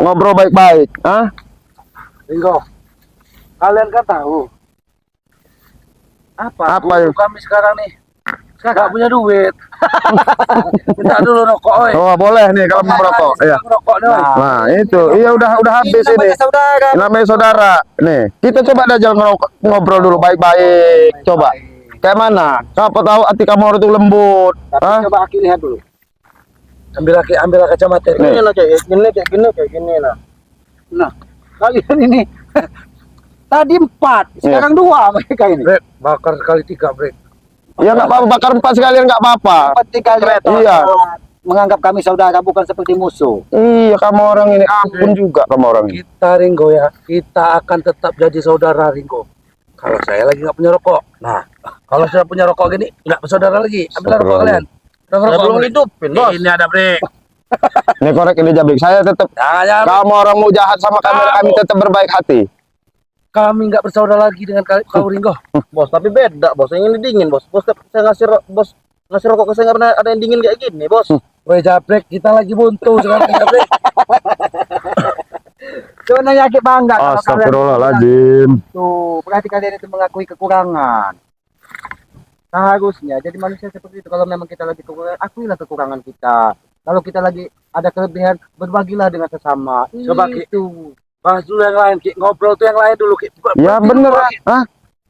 Ngobrol baik-baik. Hah? Ringo, kalian kan tahu Apa guru kami sekarang nih nggak punya duit. Minta dulu rokok, oi. Oh, boleh nih kalau mau merokok. Iya. Rokok nih, oi. Nah, itu. Iya udah habis ini. Saudara. Namanya saudara. Nih, kita coba ada jalan ngobrol dulu baik-baik. Coba. Kayak mana? Siapa tahu hati kamu itu lembut. Hah? Coba Aki lihat dulu. Ambil kacamata. Ini lah kayak gini lah. Nah, kalian ini tadi 4, sekarang 2 mereka ini. Brek, bakar kali 3, Brek. Ya nggak apa-apa, bakar 4 sekalian nggak apa-apa. 4 kali. Iya. Menganggap kami saudara bukan seperti musuh. Iya, kamu orang ini ampun juga kamu orang ini. Kita Ringo ya, kita akan tetap jadi saudara Ringo. Kalau saya lagi nggak punya rokok, nah kalau saya punya rokok gini nggak bersaudara lagi. Ambil rokok kalian. Rokok belum hidupin, bos. Ini ada Brek. Ini korek ini Jabrik. Saya tetap kamu orang mau jahat sama kami tetap berbaik hati. Kami nggak bersaudara lagi dengan kau Ringo. Bos, tapi beda, bos. Yang ini dingin, bos. Bos, saya ngasih rokok ke saya nggak pernah ada yang dingin kayak gini, bos. Woi, Jabrek, kita lagi buntu sekarang, Jabrek. Sebenarnya Aki bangga kalau kalian Astagfirullahaladzim. tuh, berarti kalian itu mengakui kekurangan. Seharusnya jadi manusia seperti itu. Kalau memang kita lagi kekurangan, akuilah kekurangan kita. Kalau kita lagi ada kelebihan, berbagilah dengan sesama. Coba itu. Bahas dulu yang lain, Ki. Ngobrol tuh yang lain dulu, Ki. Ya bener. Hah?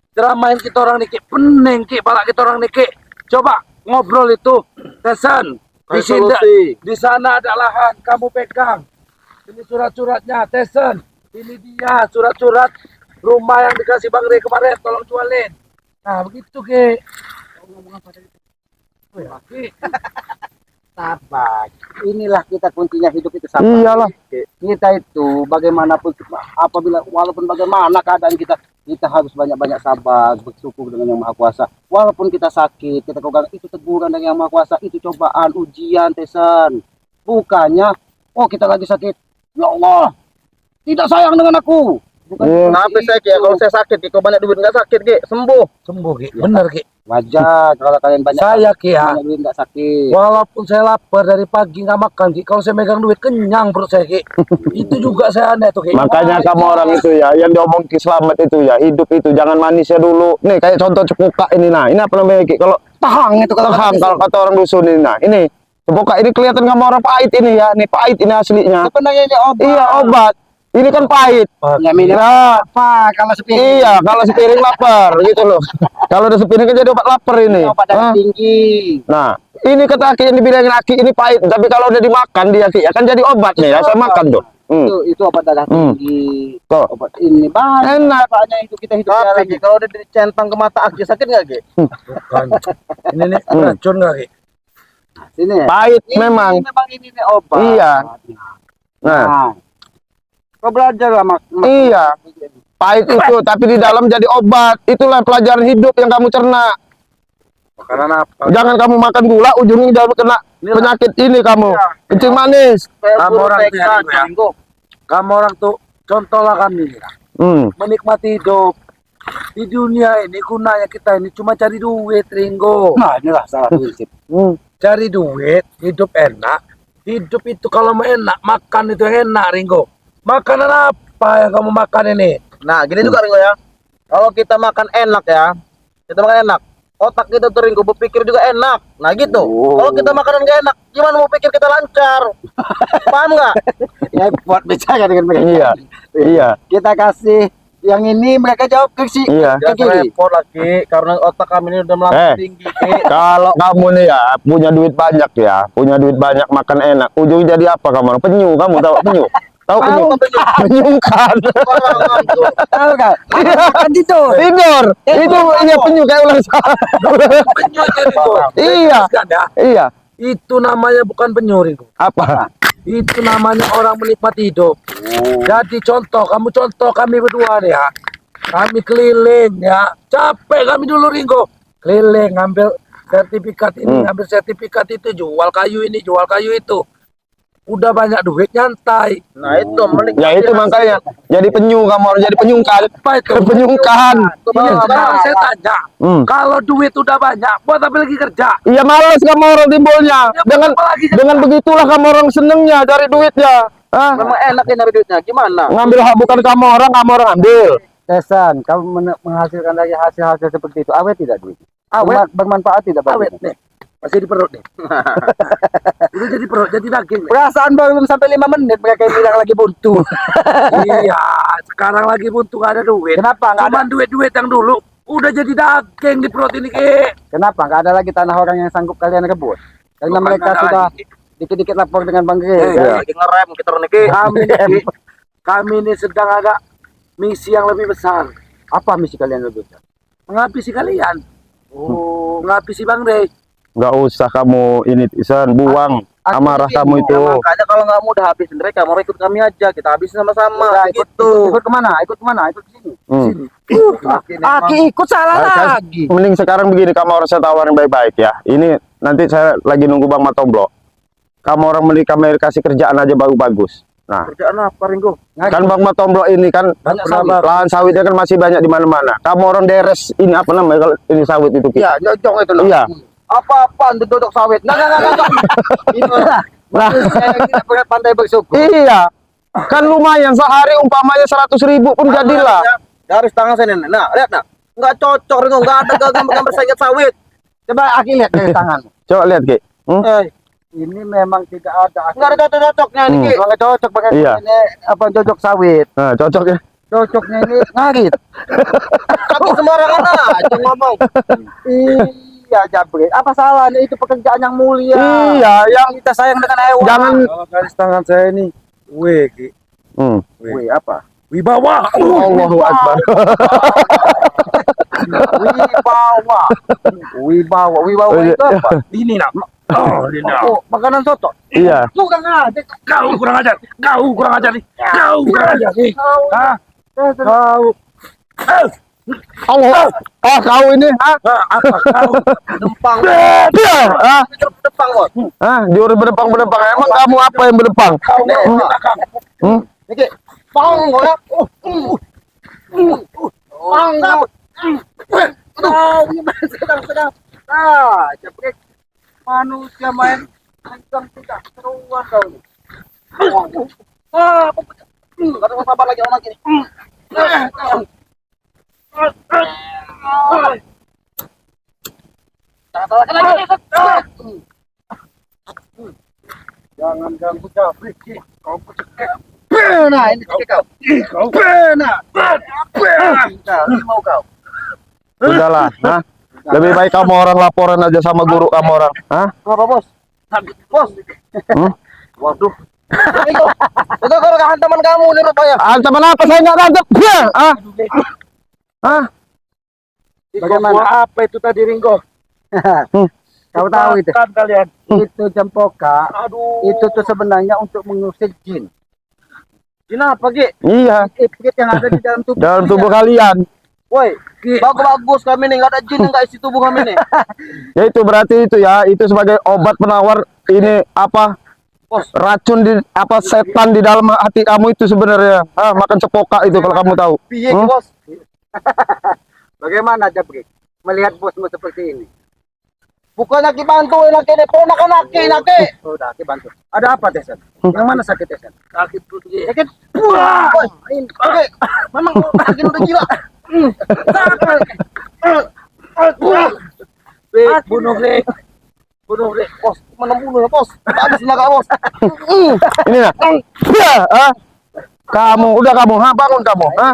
Ceramain kita orang nih, Ki. Pening, Ki. Balak kita orang nih, Ki. Coba ngobrol itu. Tesan. Di sana ada lahan, kamu pegang. Ini surat-suratnya, Tesan. Ini dia surat-surat rumah yang dikasih Bang Rey kemarin, tolong jualin. Nah, begitu, Ki. Ngomong apa tadi? Oh, ya, Ki. Sabar. Inilah kita kuncinya hidup itu sabar. Iyalah. Kita itu bagaimanapun apabila walaupun bagaimana keadaan kita harus banyak-banyak sabar, bersyukur dengan Yang Maha Kuasa. Walaupun kita sakit, kita kekurangan, itu teguran dari Yang Maha Kuasa, itu cobaan, ujian, Tesan. Bukannya kita lagi sakit. Ya Allah, tidak sayang dengan aku. Tapi saya Ki, kalau saya sakit, kalau banyak duit nggak sakit Ki, sembuh. Sembuh, Ki. Benar, Ki. Wajar kalau kalian banyak Ki ya. Banyak duit nggak sakit. Walaupun saya lapar dari pagi nggak makan, Ki. Kalau saya megang duit kenyang perut saya, Ki. Itu juga saya aneh tuh, Ki. Makanya kamu orang itu ya, yang diomong Ki Slamet itu ya, hidup itu jangan manisnya dulu. Nih kayak contoh cepuka ini, nah ini apa namanya Ki? Kalau Tahang itu kalau kata orang dusun ini, nah ini cepuka ini kelihatan kamu orang pahit ini ya, nih pahit ini aslinya. Sebenarnya ini obat. Iya obat. Ini kan pahit. Ya minum apa? Kalau sepiring. Iya, kalau sepiring lapar gitu loh. Kalau udah sepiring kan jadi obat lapar ini. Obat darah tinggi. Nah, ini kata Aki yang dibilangin Aki ini pahit, tapi kalau udah dimakan dia Ki, ya kan jadi obat nih ya, saya makan tuh. Itu obat darah tinggi. Tuh. Obat ini Enak. banyak itu kita hidup lagi. Kalau udah dicentang ke mata Aki sakit nggak, Ki? Bukan. Ini nih racun nggak, Ki? Sini. Pahit memang. Memang ini nih obat. Iya. Nah. Kau belajar lah, Mas. Iya. Pahit itu, tapi di dalam jadi obat. Itulah pelajaran hidup yang kamu cerna. Makanan apa? Jangan kamu makan gula, ujungnya jangan kena penyakit ini kamu. Kencing manis. Kamu orang tuh contohlah kami. Menikmati hidup. Di dunia ini gunanya kita ini cuma cari duit, Ringo. Nah, inilah salah prinsip. Cari duit, hidup enak. Hidup itu kalau mau enak, makan itu yang enak, Ringo. Makanan apa yang kamu makan ini? Nah, gini juga Ringo ya. Kalau kita makan enak ya, kita makan enak. Otak kita tuh Ringo berpikir juga enak. Nah gitu. Kalau kita makanan gak enak, gimana mau pikir kita lancar? Paham nggak? Ya buat bicara dengan mereka. Iya. Iya. Kita kasih yang ini mereka jawab ke si. Iya. Repot lagi karena otak kami ini udah melambung tinggi. Kalau kamu nih ya punya duit banyak makan enak, ujung jadi apa kamu? Penyu, kamu tahu penyu? Tahu penyu? Penyu kan. Tahu kan? Kan tidur. Itu iya penyu kayak ular sarang. Penyu itu. Iya. Iya. Itu namanya bukan penyu, Ringo. Apa? Itu namanya orang menikmati hidup. Jadi contoh kami berdua nih ya. Kami keliling ya. Capek kami dulu Ringo. Keliling ngambil sertifikat ini, ngambil sertifikat itu, jual kayu ini, jual kayu itu. udah banyak duit nyantai. Nah itu Ya itu makanya jadi penyu kamu harus jadi penyungkan. Apa itu? Penyungkan. Iya, sekarang saya tanya, Hmm. kalau duit udah banyak, buat apa lagi kerja? Iya males kamu orang timbulnya. Ya, Dengan apa lagi dengan begitulah kamu orang senengnya cari duitnya. Hah? memang enak ya nyari duitnya. Gimana? Ngambil hak bukan kamu orang ambil. Tesan, kamu menghasilkan lagi hasil-hasil seperti itu. Awet tidak duit? Awet. Bermanfaat tidak Awet bagimu? nih, masih di perut nih. Itu jadi perut, jadi daging nih. Perasaan belum sampai 5 menit mereka bilang lagi buntu. Iya, sekarang lagi buntu gak ada duit. Kenapa? Nggak ada, Cuman duit-duit yang dulu udah jadi daging di perut ini Ki. kenapa? Nggak ada lagi tanah orang yang sanggup kalian rebut. Karena Bukan mereka ada sudah lagi. dikit-dikit lapor dengan Bang Gede. Iya. Lagi ngerem kita Niki. Kami ini sedang ada misi yang lebih besar. Apa misi kalian rebut? Menghabisi kalian. Menghabisi Bang Rey. Nggak usah kamu ini Isan buang amarah kamu itu. Ya, makanya kalau nggak mudah habisin mereka, mau ikut kami aja, kita habisin sama-sama. Udah, ikut Gitu. kemana? Ikut kemana? Ikut ke sini. Hmm. Aki ikut salah lagi. Mending sekarang begini kamu harus saya tawarin baik-baik ya. Ini nanti saya lagi nunggu Bang Matomblo. Kamu orang mending kami kasih kerjaan aja bagus-bagus. Nah, Kerjaan apa Ringo? kan Bang Matomblo ini kan Banyak sawit. lahan sawitnya kan masih banyak di mana-mana. Kamu orang deres ini apa namanya kalau ini sawit itu Ki? Ya, jojong itu loh. Iya. Apa-apaan duduk sawit? Enggak. Itu lah. Nah, Kita pergi pantai bersyukur. iya. Kan lumayan sehari umpamanya 100.000 pun jadilah. Garis tangan saya nih. Nah, lihat nah. Enggak cocok Ringo, enggak ada gambar-gambar sayap sawit. Coba Aki lihat dari tangan. Coba lihat Ki. Ini memang tidak ada. Enggak ada cocok-cocoknya Hmm. Niki. Nggak cocok pakai Iya. ini apa cocok sawit. Nah, cocok ya. Cocoknya ini ngarit. Kamu sembarangan aja ngomong. Iya, Jabri. Apa salahnya itu pekerjaan yang mulia? Iya, yang Kita sayang dengan hewan. jangan Kalau garis tangan saya ini, Ki. Wih, apa? Wibawa. Allahu Akbar. Wibawa itu apa? Ini nak. Oh, ini nak. Oh, makanan soto. Iya. Bukan ada. Kau kurang ajar. Kau kurang ajar nih. Kau kurang ajar nih. Hah? Kau. Allah. Ah, kau ini, ha? Apa kau? Dempang. Ah, Dempang, Bos. ah, juri berdepang-berdepang. Emang kamu apa yang berdepang? Kau di belakang. Hmm? Niki. Pang, ya. Pang. Sedang. Ah, Jabri. Manusia main kencang tidak seruan kau. Enggak ada sabar lagi orang ini. Jangan ganggu Jabri. Kau pecek. Nah, ini kau. Kau. Nah, ini mau kau. Sudahlah, ha? Lebih baik kamu orang laporan aja sama guru kamu orang, ha? Apa, Bos? Bos. Hmm? Waduh. Itu kalau hantaman kamu nih rupanya. Antam apa saya nggak nangkep? Ah, ah, Bagaimana? Apa itu tadi Ringo? Kau tahu itu? Makan kalian. Itu cempoka. Aduh. Itu tuh sebenarnya untuk mengusir jin. Kenapa, Ki? iya. Ikit yang ada di dalam tubuh. Dalam tubuh kalian. Woi, bagus kami nih, nggak ada jin yang nggak isi tubuh kami nih. Ya itu berarti itu ya, itu sebagai obat penawar ini apa? Bos. Racun di apa setan di dalam hati kamu itu sebenarnya. Ah, makan cepoka itu kalau kamu tahu. Piye, Hmm? Bos? Bagaimana Jabri melihat bosmu seperti ini? Bukannya Ki bantuin laki nih, ponakan laki. Oh, udah, Aki bantu. Ada apa, Tesan? Yang mana sakit, Tesan? Sakit perut Ki. Sakit. Woi, oke, memang laki udah gila. Bunuh Ki. Bunuh Ki. Bos, mana bunuh Bos? Habis naga, Bos. Ini nah. Ya, ah. Kamu udah kamu, ha bangun kamu, ha?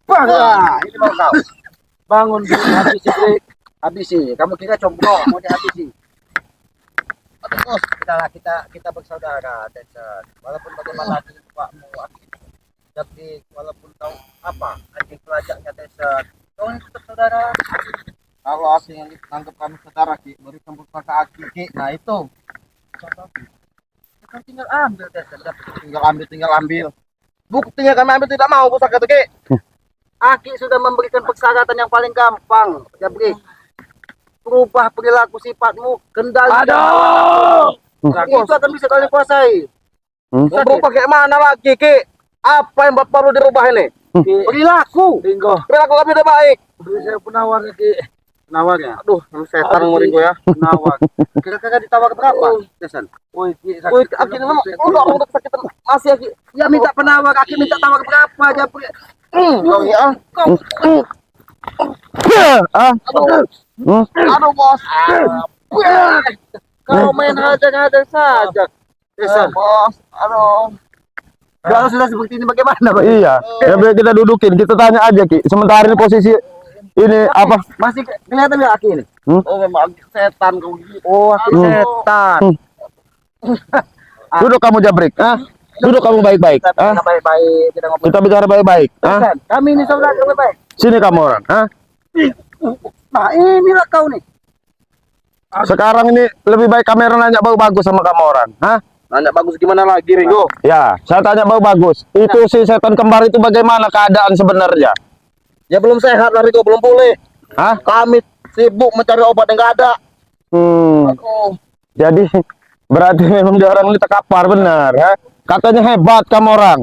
Wah, ini mau kau. Bangun dulu habis Ki. Habisi. Kamu kira combro mau dihabisi. Bos, Kita bersaudara, Tesan. Walaupun bagaimanapun bapakmu, Aki. Tapi walaupun tahu apa anjing pelajaknya Tesan, kau ini tetap saudara. kalau asing yang anggap kami saudara Ki, berikan bersama Aki Ki. Nah itu, Kau tinggal ambil Tesan. tinggal ambil. Buktinya kami ambil tidak mau, Bos kata Ki. Aki sudah memberikan persyaratan yang paling gampang, Jabri. Berubah perilaku sifatmu, kendali. Aduh. Itu akan bisa kalian kuasai. Berubah kayak mana lagi, Ki? Apa yang perlu dirubah ini? Perilaku. Ringo, Perilaku lebih baik. beri saya penawar Ki. Penawarnya. Aduh, setan Ringo ya. Penawar. Kira-kira ditawar berapa? Desan. Woi, Ki, Woi, Aki memang udah sakit masih Aki. Ya minta penawar, Aki minta tawar berapa aja. Kau ya. Ah, Aduh, Bos. Kau main ada saja. Desan. Bos. Aduh. Kalau sudah seperti ini bagaimana, Pak? iya. Ya biar kita dudukin, kita tanya aja Ki. Sementara ini posisi ini apa? Masih kelihatan nggak Aki ini? Oh, memang setan kau gitu. Oh, Aki setan. Duduk kamu Jabrik, ah. Duduk kamu baik-baik, Kita ah. baik-baik, kita ngobrol. Kita bicara baik-baik, ah. Desan, kami ini saudara baik. Sini kamu orang, ah. Nah, inilah kau nih. Sekarang ini lebih baik kamera nanya bau bagus sama kamu orang, ah. Nanya bagus gimana lagi, Ringo? Ya, saya tanya bau bagus. Itu si setan kembar itu bagaimana keadaan sebenarnya? Ya belum sehat lah, Ringo, belum pulih. Hah? Kami sibuk mencari obat yang nggak ada. Oh. Jadi berarti memang dia orang ini terkapar benar, ha? Katanya hebat kamu orang.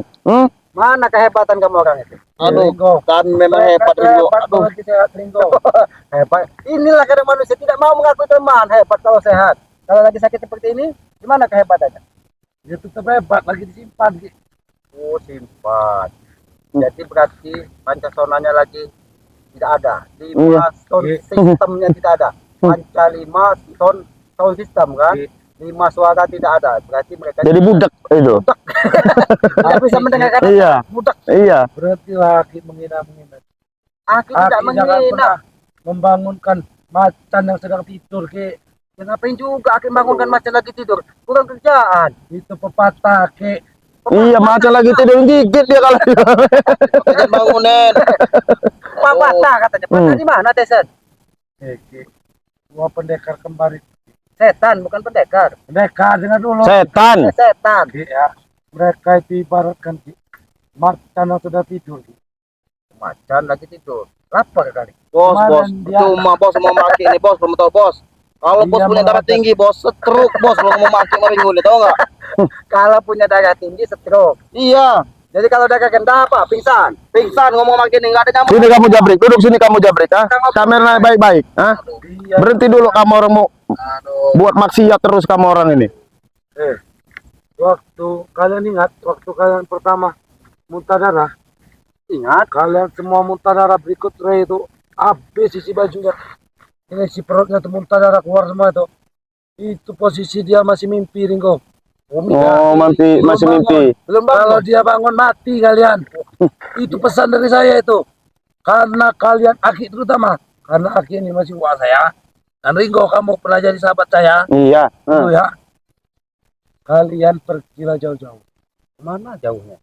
Mana kehebatan kamu orang itu? Aduh, kan memang hebat, Ringo. Aduh. Lagi sehat, Ringo. Hebat. Inilah kadang manusia tidak mau mengakui teman. Hebat kalau sehat. Kalau lagi sakit seperti ini, gimana kehebatannya? dia tetap hebat lagi disimpan Ki. Oh, simpan. Jadi berarti Pancasonanya lagi tidak ada. Iya. Sound sistemnya tidak ada. Panca 5 sound system kan? 5 suara tidak ada. Berarti mereka Jadi budak itu. tidak bisa mendengarkan. Iya. Budak. Iya. Berarti lagi menghina. Aku tidak Aki jangan menghina. pernah membangunkan macan yang sedang tidur Ki. Ya, ngapain juga Aki bangunkan macan lagi tidur? Kurang kerjaan. Itu pepatah Ki. Iya, macam lagi tidur gigit dia kalau. Jangan bangunin. Patah katanya. Patah di mana, Tesen? Ki. Dua pendekar kembar itu. Setan, bukan pendekar. Pendekar dengar dulu. Setan. Setan. Ki, ya. Mereka itu ibaratkan Ki. Macan yang sudah tidur Ki. Macan lagi tidur. Lapar kali. Bos, Kemarin bos. dia- Cuma bos mau maki ini, bos. Belum tahu, bos. Kalau bos Dia punya darah mengajak- tinggi, bos, stroke, bos. Kalau mau maki sama Ringo ini, tahu nggak? Kalau punya darah tinggi, stroke. Iya. Jadi kalau darah rendah apa? Pingsan. Pingsan ngomong maki ini, nggak ada nyambung. Sini kamu Jabrik, duduk sini kamu Jabrik, ah. Kamera baik-baik, ah. Iya. Berhenti dulu kamu orang mau buat maksiat terus kamu orang ini. Waktu kalian ingat, waktu kalian pertama muntah darah, Ingat. kalian semua muntah darah berikut Ray itu habis isi bajunya. Ini si perutnya tuh muntah darah keluar semua itu. Itu posisi dia masih mimpi Ringo. Oh, masih mimpi. Belum bangun. Kalau dia bangun mati kalian. Itu pesan dari saya itu. Karena kalian Aki terutama, karena Aki ini masih wah saya. Dan Ringo kamu pernah jadi sahabat saya. Iya. Dulu ya. Kalian pergilah jauh-jauh. Kemana jauhnya?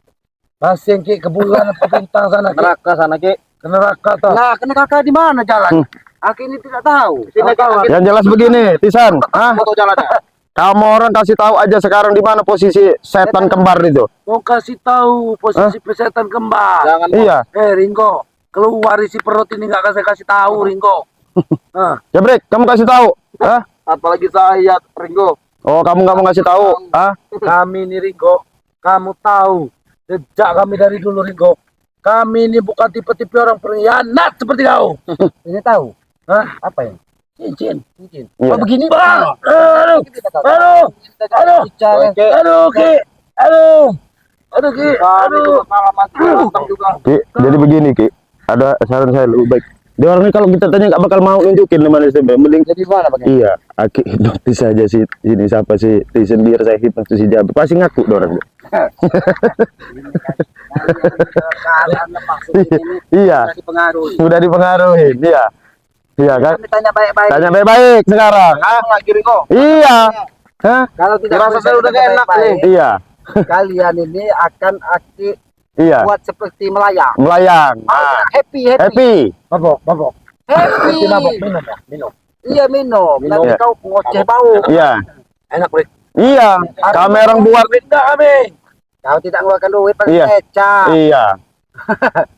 Pasang Ki ke bulan atau bintang sana Ki. Neraka sana, Ki. Ke neraka toh. Nah, kena kakak di mana jalan? Aki ini tidak tahu. Sini, Ki. Yang jelas begini, Tisan, ah. Foto jalannya. Kamu orang kasih tahu aja sekarang di mana posisi setan kembar itu. Mau kasih tahu posisi pesetan kembar. Jangan, bos. Iya. Ringo, keluar isi perut ini nggak kasih tahu Ringo. Jabrik, kamu kasih tahu. Ah. Apalagi saya, Ringo. Oh, kamu nggak mau ngasih tahu, ah? Kami ini Ringo, kamu tahu sejak kami dari dulu Ringo. Kami ini bukan tipe-tipe orang pengkhianat seperti kau. Ini tahu. Hah? Apa yang? Cincin. Cincin. Iya. Oh, begini. Bang, aduh, aduh, aduh, Oke. aduh, Ki, aduh, aduh, Ki, Kami aduh. juga pengalaman tentang juga. Ki, jadi begini Ki, ada saran saya lebih baik. Dia orang ini kalau kita tanya nggak bakal mau nunjukin di mana SMP. Mending Jadi mana Pak? iya, Aki hipnotis saja si ini siapa sih Tisen biar saya hipnotis si Jabrik. Pasti ngaku orang. Keadaan maksudnya ini Iya, sudah dipengaruhi. sudah dipengaruhi. Iya. Iya kan? Kami tanya baik-baik. Tanya baik-baik sekarang. Ah, Lagi, Ringo. iya. Hah? Kalau tidak Dirasa saya udah tanya enak baik-baik, Iya. kalian ini akan Aki Iya. buat seperti melayang. Melayang. Ah, Happy. happy. Mabok, mabok. Happy. Mabok, minum ya, minum. Iya minum. Nanti Iya. kau ngoceh bau. Iya. Enak, Brik. Iya. Kami orang buat. Enggak kami. Kau tidak ngeluarkan duit pakai Iya. kecap. Iya.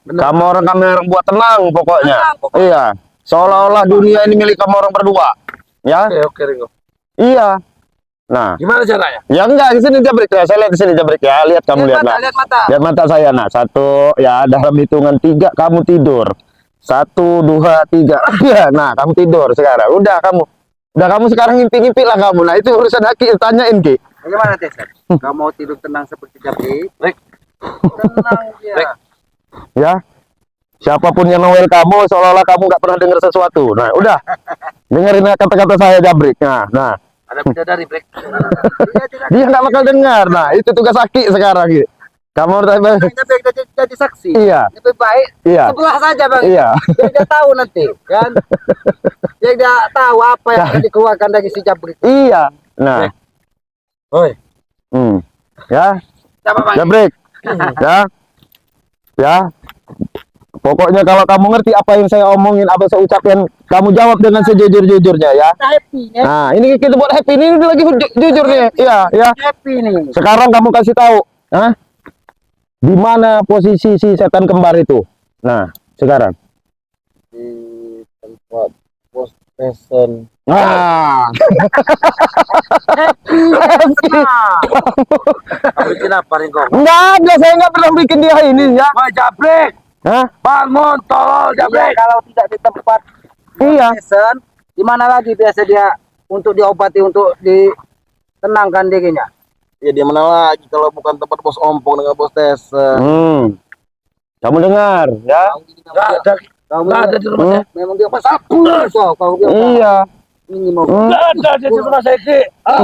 Kami orang buat tenang pokoknya. Iya. Seolah-olah dunia ini milik kamu orang berdua. Ya? Oke, Ringo. Iya. Nah, Gimana caranya? ya enggak di sini jabrik ya. Saya lihat di sini jabrik ya. Lihat kamu lihat lah. Lihat mata. Lihat mata saya. Nah, 1 ya dalam hitungan 3 kamu tidur. 1, 2, 3. Ya, nah kamu tidur sekarang. Udah kamu sekarang ngimpi-ngimpi lah kamu. Nah itu urusan Aki, tanyain Ki. Bagaimana Tesan? Kamu mau tidur tenang seperti Jabrik? Tenang ya. Ya, siapapun yang ngewel kamu seolah-olah kamu nggak pernah dengar sesuatu. Nah, udah dengerin kata-kata saya jabrik. Nah, Ada bidadari Brek. dia nggak bakal dengar. Nah, itu tugas Aki sekarang Ki. Kamu harus Jabrik jadi saksi. iya, Lebih baik iya, sebelah saja Bang. iya. Biar dia tahu nanti kan. Biar dia tahu apa yang akan dikeluarkan dari si Jabrik. Iya. Nah, Oi. ya, Siapa Bang? jabrik. Ya. Pokoknya kalau kamu ngerti apa yang saya omongin, apa saya ucapkan, kamu jawab dengan sejujur-jujurnya ya. Kita happy ya. Nah, ini kita buat happy ini udah lagi jujur nih. Iya, ya. Happy nih. Sekarang kamu kasih tahu, di mana posisi si setan kembar itu? Nah, sekarang. Di tempat pos station. Nah, Kamu bikin apa Ringo? enggak ada, saya nggak pernah bikin dia ini ya. Wah Jabrik, Hah? bangun tolol Iya, Jabrik. kalau tidak di tempat Iya. station, di mana lagi biasa dia untuk diobati, untuk ditenangkan dirinya? Ya di mana lagi kalau bukan tempat bos ompong dengan bos station. Kamu dengar ya? Nggak ada, Kamu nggak ada di rumah saya. memang dia pas sapu kau bilang Iya. ini mau. Nggak ada di rumah saya Ki.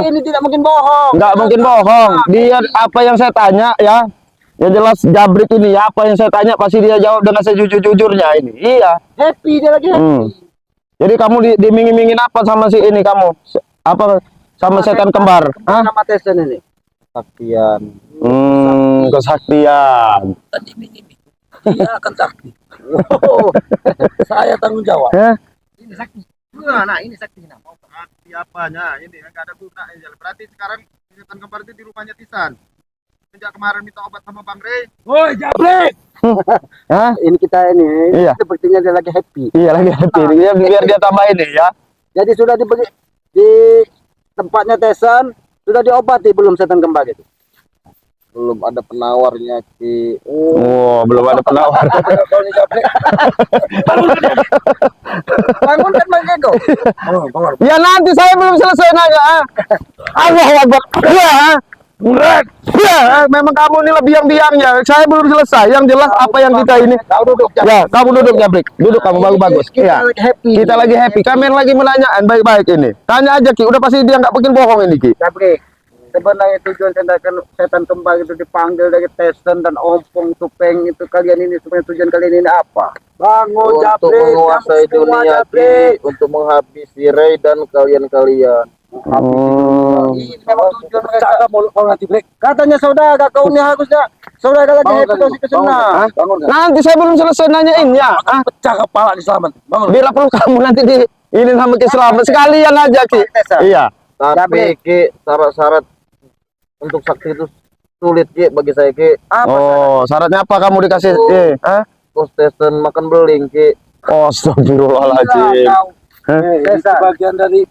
Ini tidak mungkin bohong. Nggak mungkin bohong. Dia apa yang saya tanya ya, yang jelas jabrik ini ya, apa yang saya tanya pasti dia jawab dengan sejujur-jujurnya ini. Iya. Happy dia lagi happy. Jadi kamu dimingin-mingin apa sama si ini kamu? Apa sama setan kembar? Hah? Nama station ini. Saktian. Kesaktian. Tadi ini. Dia akan sakti. Saya tanggung jawab. Hah? Ini sakti. Nah, ini sakti nah. Sakti apanya? Ini nggak ada guna. Berarti sekarang setan kembar itu di rumahnya Tisan. Sejak kemarin minta obat sama Bang Rey. Woi Jabrik. Hah? Ini kita ini Iya. sepertinya dia lagi happy. Iya lagi hati. Dia biar dia tambah ini ya. Jadi sudah diberi di tempatnya Tesan sudah diobati belum setan kembar itu? Belum ada penawarnya Ki. Oh, belum ada penawar. Bangun kan Bang Ego. Ya nanti saya belum selesai nanya. Allah Akbar. Ya. Murat. Ya, memang kamu ini lebih biang-biangnya. Saya belum selesai. Yang jelas apa yang kita ini. Kau duduk Ya, kamu duduk Jabrik. Duduk kamu bagus-bagus. Kita Ya. lagi happy. Kita lagi happy. Kami lagi menanyaan baik-baik ini. Tanya aja Ki. Udah pasti dia nggak bikin bohong ini Ki. Jabrik. Sebenarnya tujuan setan kembar itu dipanggil dari Tesan dan Ompong Tupeng itu, kalian ini sebenarnya tujuan kalian ini apa? Bangun Untuk Jabrik, menguasai kamu semua, dunia Jabrik. Ki. Untuk menghabisi Rey dan kalian-kalian. Ini memang tujuan mereka. Mulut kau nanti Brek. Katanya saudara kau ini harusnya saudara lagi happy kau ke sana. Nanti saya belum selesai nanyainnya. Pecah kepala di Selamat. Bangun. Bila perlu kamu nanti di ini sama Ki Selamat sekalian aja Ki. Iya. Tapi Ki, syarat-syarat untuk sakti itu sulit Ki bagi saya Ki. Oh, syaratnya apa kamu dikasih? Bos station makan beling Ki. Oh, astagfirullahaladzim. Ini bagian dari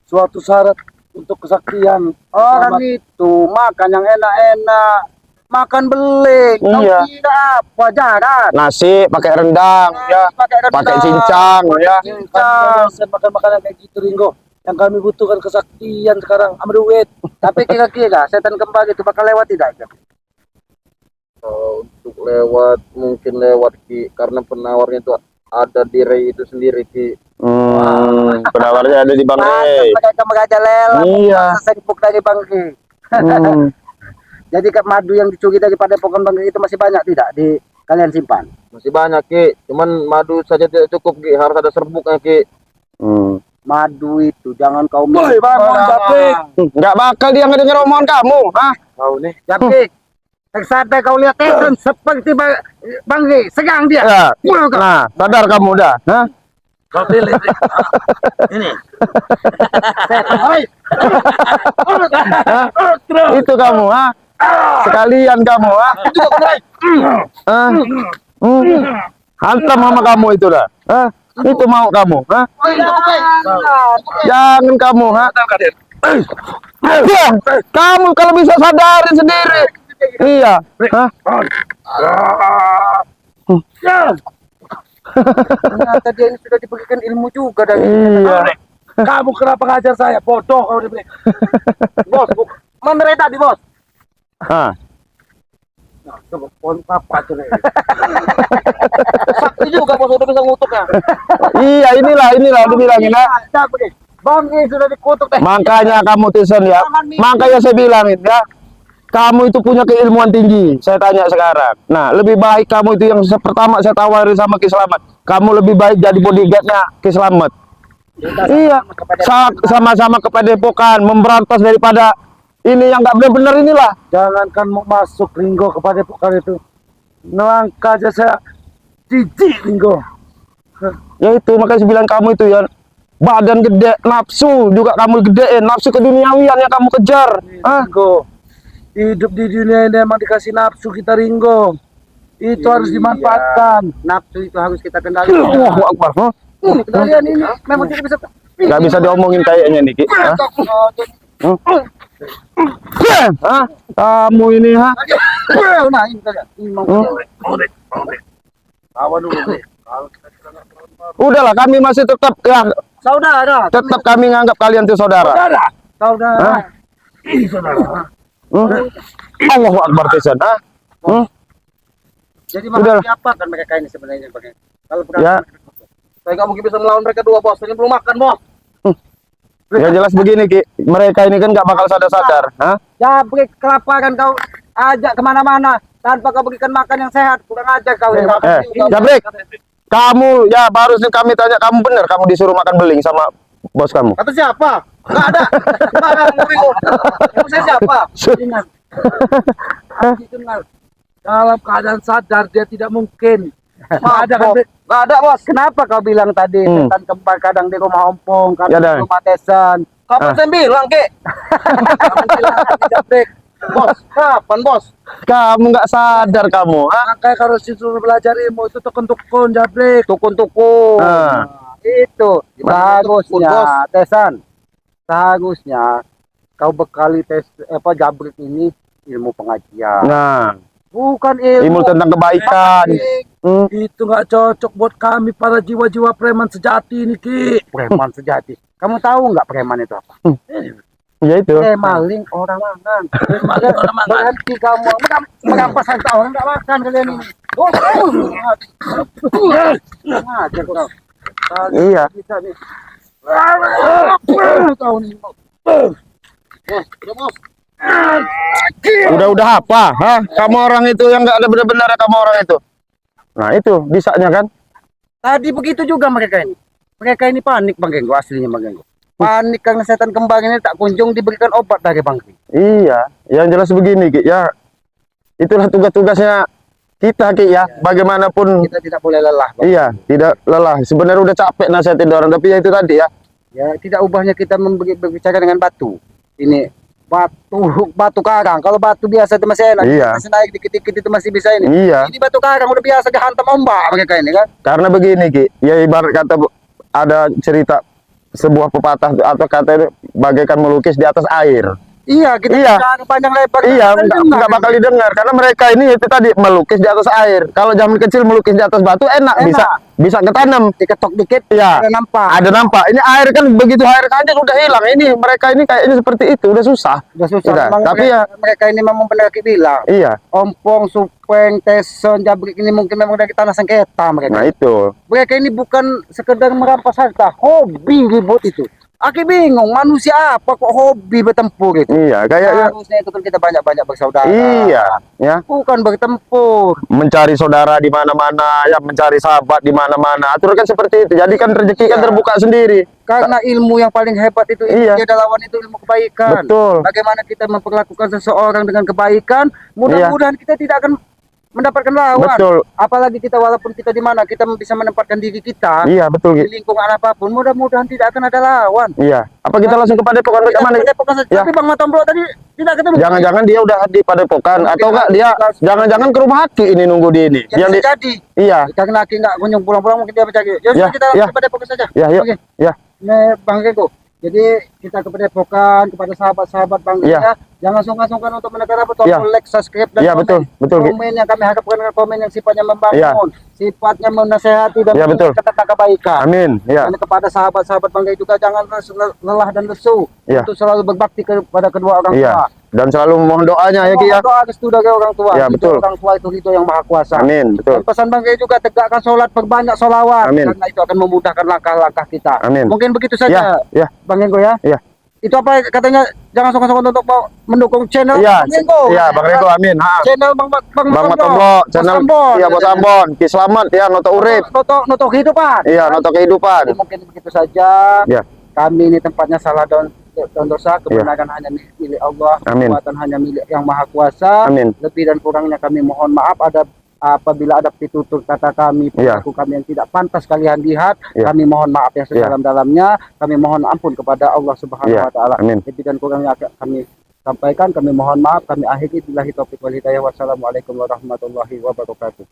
suatu syarat untuk kesaktian. Orang itu makan yang enak-enak, makan beling. Kau Iya. tidak apa jarak. Nasi pakai rendang ya, pakai cincang ya. Cincang. Makan makanan kayak gitu Ringo. Yang kami butuhkan kesaktian sekarang sama duit. Tapi kira-kira setan kembar itu bakal lewat tidak? Untuk lewat mungkin lewat Ki, karena penawarnya itu ada di Rey itu sendiri Ki. Penawarnya ada di Bang Rey. Mereka merajalela. Iya. Sempuk dari Bang Rey. Jadi madu yang dicuri daripada pokok Bang Rey itu masih banyak tidak di kalian simpan? Masih banyak Ki, cuman madu saja tidak cukup Ki, harus ada serbuknya Ki. Madu itu jangan kau Woi, bangun Jabrik. Nggak bakal dia ngedenger omongan kamu, Tahu nih. Jabrik. Sampai kau lihat Tesan seperti Bang Rey, segang dia. Ya. Pulang kau. Nah, sadar kamu udah, Kau pilih. Ini. Hoi. Itu kamu, sekalian kamu, hantam sama kamu itu dah, itu mau kamu, jangan kamu, Ya, kamu kalau bisa sadarin sendiri. Iya. Hah? Ternyata dia ini sudah diberikan ilmu juga dari Iya. Kamu kenapa ngajar saya? Bodoh kau diberi. bos. Menerai tadi bos. Hah. Nah, coba pohon apa tuh nih? Sakti juga bos udah bisa ngutuknya. Iya, inilah dibilangin ya. Bang ini sudah dikutuk teh. Makanya kamu Tison ya. Makanya saya bilangin ya. Kamu itu punya keilmuan tinggi. Saya tanya sekarang. Nah, lebih baik kamu itu yang pertama saya tawarin sama Ki Slamet. Kamu lebih baik jadi bodyguardnya Ki Slamet. Iya. Sama-sama kepada Padepokan memberantas daripada ini yang nggak benar-benar inilah. Jangankan mau masuk Ringo kepada Padepokan itu. Nelangkah aja saya jijik Ringo. Ya itu makanya saya bilang kamu itu ya. Badan gede, nafsu juga kamu gedein, nafsu keduniawian yang kamu kejar. Hah? Ringo. Hidup di dunia ini emang dikasih nafsu kita Ringo. Itu harus dimanfaatkan. Nafsu itu harus kita kendalikan. Allahu Akbar. Hah? Kalian ini memang tidak bisa. Nggak bisa diomongin kayaknya nih, Ki. Hah? Hah? Kamu ini, ha? Nah ini saja. Awan dulu nih. Udahlah, kami masih tetap ya, Saudara. tetap kami nganggap kalian itu saudara. Saudara. Saudara. Hah? Ih, saudara. Allahu Akbar Tison, ha? Jadi Udah. maksudnya apa kan mereka ini sebenarnya bang? Kalau bukan Ya. saya nggak mungkin bisa melawan mereka dua bos. Ini belum makan bos. Ya jelas begini, Ki. Mereka ini kan nggak bakal sadar-sadar, ha? Ya beri kelaparan kau ajak kemana-mana tanpa kau berikan makan yang sehat. Kurang aja kau. Jabrik. Kamu ya baru sih kami tanya kamu bener kamu disuruh makan beling sama bos kamu. Kata siapa? Nggak ada. Nggak ada. Kamu saya siapa? Ingat. Hati kenal. Dalam keadaan sadar dia tidak mungkin. Nggak ada kan? Nggak ada bos. Kenapa kau bilang tadi setan kembar kadang di rumah ompong, kadang Ya, Dan. di rumah tesan? Kapan saya bilang ke? Kamu bilang tadi Jabrik. Bos, kapan bos? Kamu nggak sadar kamu, ha? Makanya kalau disuruh belajar ilmu itu tukun-tukun Jabrik. Tukun-tukun. Ah. Itu seharusnya Bos. tesan. Seharusnya kau bekali Jabrik ini ilmu pengajian. Nah, Bukan ilmu tentang kebaikan. Itu nggak cocok buat kami para jiwa-jiwa preman sejati ini, Ki. Preman sejati. Kamu tahu nggak preman itu apa? Ya itu. Maling orang mangan. Maling orang mangan. Berhenti kamu. Merampas harta orang nggak makan kalian ini. Ngajar kau. Iya. Bisa nih. Tahu nih. Ya bos. Udah apa? Hah? Kamu orang itu yang nggak ada benar-benar kamu orang itu. Nah itu bisanya kan? Tadi begitu juga mereka ini. Mereka ini panik Bang Genggo, aslinya Bang Genggo. Panik karena setan kembang ini tak kunjung diberikan obat dari Bang Genggo. Iya. Yang jelas begini, Ki. Ya, itulah tugas-tugasnya kita, Ki. Ya, bagaimanapun. Kita tidak boleh lelah, Bang. Iya, tidak lelah. Sebenarnya udah capek nasihatin orang, tapi ya itu tadi ya. Ya, tidak ubahnya kita berbicara dengan batu. Ini batu karang. Kalau batu biasa itu masih enak. Iya. Masih naik dikit-dikit itu masih bisa ini. Iya. Ini batu karang udah biasa dihantam ombak mereka ini kan. Karena begini, Ki. Ya ibarat kata ada cerita sebuah pepatah atau kata itu bagaikan melukis di atas air. Iya, kita Iya. bicara panjang lebar. Iya, Kan dengar, nggak kan? bakal didengar karena mereka ini itu tadi melukis di atas air. Kalau zaman kecil melukis di atas batu enak. bisa ketanam. Diketok dikit, Iya. ada nampak. Ada nampak. Ini air kan begitu air kanjeng udah hilang. Ini mereka ini kayaknya seperti itu udah susah. Udah susah. Udah, Memang tapi mereka ini memang benar kita bilang. Iya. Ompong, Supeng, Teson, Jabrik ini mungkin memang dari tanah sengketa mereka. Nah itu. Mereka ini bukan sekedar merampas harta, hobi ribut itu. Aki bingung, manusia apa kok hobi bertempur itu? Iya, kayaknya. Harusnya itu kan kita banyak-banyak bersaudara. Iya, ya. Bukan bertempur. Mencari saudara di mana-mana, ya mencari sahabat di mana-mana. Aturan kan seperti itu. Jadi kan rezeki kan Iya. terbuka sendiri. Karena ilmu yang paling hebat itu Iya. dia lawan itu ilmu kebaikan. Betul. Bagaimana kita memperlakukan seseorang dengan kebaikan, mudah-mudahan kita tidak akan mendapatkan lawan. Betul. Apalagi kita walaupun kita di mana kita bisa menempatkan diri kita Iya, betul. di Ki. lingkungan apapun, mudah-mudahan tidak akan ada lawan. Iya. Apa kita langsung ke Padepokan Kita mana? ke Depok saja. Ya. Tapi Bang Matombro tadi tidak ketemu. Jangan-jangan dia udah di Padepokan Mungkin atau enggak dia langsung- jangan-jangan ke rumah Haki ini nunggu di ini. Ya, Yang di bisa jadi. Iya. Karena Aki nggak kunjung pulang-pulang mungkin dia mencari. Ya, Ya, kita ya. langsung pada Depok saja. Ya, yuk. Oke. Ya. Nih, Bang Genggo, Jadi kita kepada kepada sahabat-sahabat Bang Iya. ya, jangan sungkan-sungkan untuk menekan apa Iya. tombol like, subscribe dan Iya, betul, betul. komen yang kami harapkan adalah komen yang sifatnya Iya. membangun, sifatnya menasehati dan Iya, betul. tentang kebaikan. Amin. Ya. Dan kepada sahabat-sahabat Bangga juga jangan lelah dan lesu Iya. untuk selalu berbakti kepada kedua orang Iya. tua. Dan selalu mohon doanya ya Ki ya. Doa restu dari orang tua. Iya, Itu betul. orang tua itu yang maha kuasa. Amin. Dan Betul. pesan Bang Gay juga tegakkan sholat, perbanyak sholawat, Amin. karena itu akan memudahkan langkah-langkah kita. Amin. Mungkin begitu Ya. saja, Ya. Bang Enggo ya. Iya. Itu apa katanya? Jangan sungkan-sungkan untuk mendukung channel Iya. Bang Enggo. Iya, Bang Rego, amin. Ha. Channel Bang Bang Matoblo, channel iya Bos Ambon, Ki Slamet ya, Noto Urip. Noto kehidupan. Iya, Noto Kehidupan. Jadi mungkin begitu saja. Ya. Kami ini tempatnya salah dan dosa, kebenaran hanya milik Allah, Amin. kekuatan hanya milik Yang Maha Kuasa. Amin. Lebih dan kurangnya kami mohon maaf apabila ada pitutur kata kami, Ya. perilaku kami yang tidak pantas kalian lihat, Ya. kami mohon maaf yang sedalam-dalamnya. Kami mohon ampun kepada Allah Subhanahu Ya. wa taala. Amin. Lebih dan kurangnya kami sampaikan, kami mohon maaf, kami akhiri billahi taufiq wal hidayah. Wassalamualaikum warahmatullahi wabarakatuh.